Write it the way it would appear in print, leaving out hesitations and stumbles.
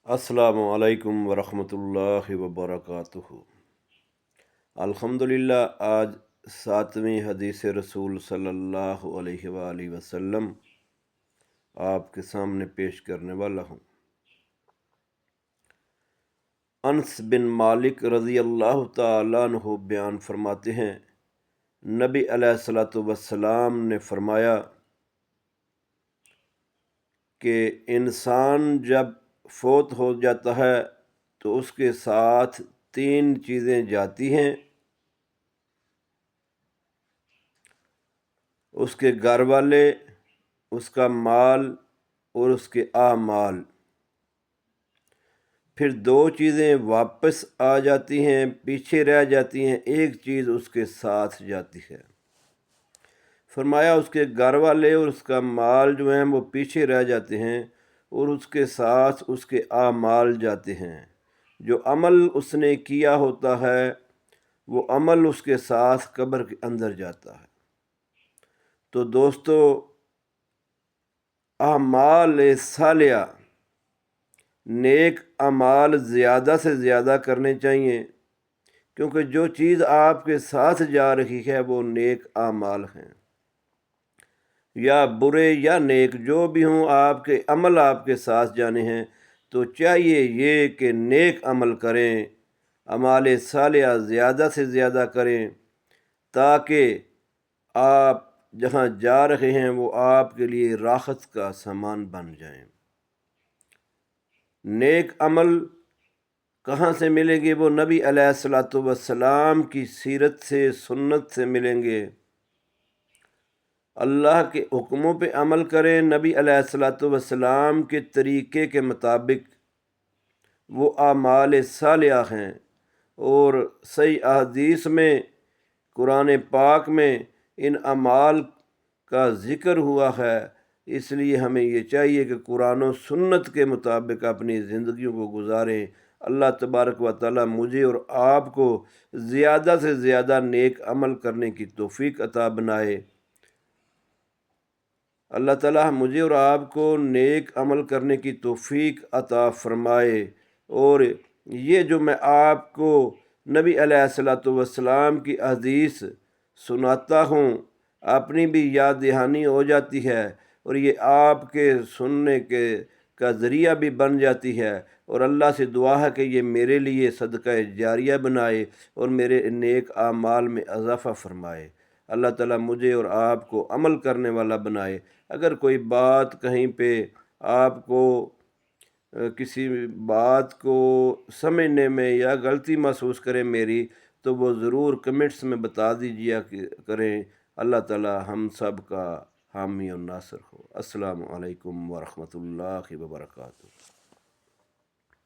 السلام علیکم ورحمۃ اللہ وبرکاتہ۔ الحمدللہ، آج 7ویں حدیث رسول صلی اللہ علیہ وآلہ وسلم آپ کے سامنے پیش کرنے والا ہوں۔ انس بن مالک رضی اللہ تعالیٰ عنہ بیان فرماتے ہیں، نبی علیہ الصلوۃ والسلام نے فرمایا کہ انسان جب فوت ہو جاتا ہے تو اس کے ساتھ 3 چیزیں جاتی ہیں: اس کے گھر والے، اس کا مال اور اس کے اعمال۔ پھر 2 چیزیں واپس آ جاتی ہیں، پیچھے رہ جاتی ہیں، ایک چیز اس کے ساتھ جاتی ہے۔ فرمایا اس کے گھر والے اور اس کا مال جو ہیں وہ پیچھے رہ جاتے ہیں اور اس کے ساتھ اس کے اعمال جاتے ہیں۔ جو عمل اس نے کیا ہوتا ہے وہ عمل اس کے ساتھ قبر کے اندر جاتا ہے۔ تو دوستو، اعمال صالحہ، نیک اعمال زیادہ سے زیادہ کرنے چاہیے، کیونکہ جو چیز آپ کے ساتھ جا رہی ہے وہ نیک اعمال ہیں، یا برے یا نیک جو بھی ہوں، آپ کے عمل آپ کے ساتھ جانے ہیں۔ تو چاہیے یہ کہ نیک عمل کریں، اعمال صالحہ زیادہ سے زیادہ کریں، تاکہ آپ جہاں جا رہے ہیں وہ آپ کے لیے راحت کا سامان بن جائیں۔ نیک عمل کہاں سے ملیں گے؟ وہ نبی علیہ الصلوۃ والسلام کی سیرت سے، سنت سے ملیں گے۔ اللہ کے حکموں پہ عمل کریں، نبی علیہ الصلوۃ والسلام کے طریقے کے مطابق، وہ اعمال صالحہ ہیں۔ اور صحیح احادیث میں، قرآن پاک میں ان اعمال کا ذکر ہوا ہے، اس لیے ہمیں یہ چاہیے کہ قرآن و سنت کے مطابق اپنی زندگیوں کو گزاریں۔ اللہ تبارک و تعالیٰ مجھے اور آپ کو زیادہ سے زیادہ نیک عمل کرنے کی توفیق عطا بنائے۔ اللہ تعالیٰ مجھے اور آپ کو نیک عمل کرنے کی توفیق عطا فرمائے۔ اور یہ جو میں آپ کو نبی علیہ الصلوۃ والسلام کی حدیث سناتا ہوں، اپنی بھی یاد دہانی ہو جاتی ہے، اور یہ آپ کے سننے کا ذریعہ بھی بن جاتی ہے۔ اور اللہ سے دعا ہے کہ یہ میرے لیے صدقہ جاریہ بنائے اور میرے نیک اعمال میں اضافہ فرمائے۔ اللہ تعالیٰ مجھے اور آپ کو عمل کرنے والا بنائے۔ اگر کوئی بات کہیں پہ آپ کو کسی بات کو سمجھنے میں یا غلطی محسوس کریں میری، تو وہ ضرور کمنٹس میں بتا دیجیے کریں۔ اللہ تعالیٰ ہم سب کا حامی اور ناصر ہو۔ السلام علیکم ورحمۃ اللہ وبرکاتہ۔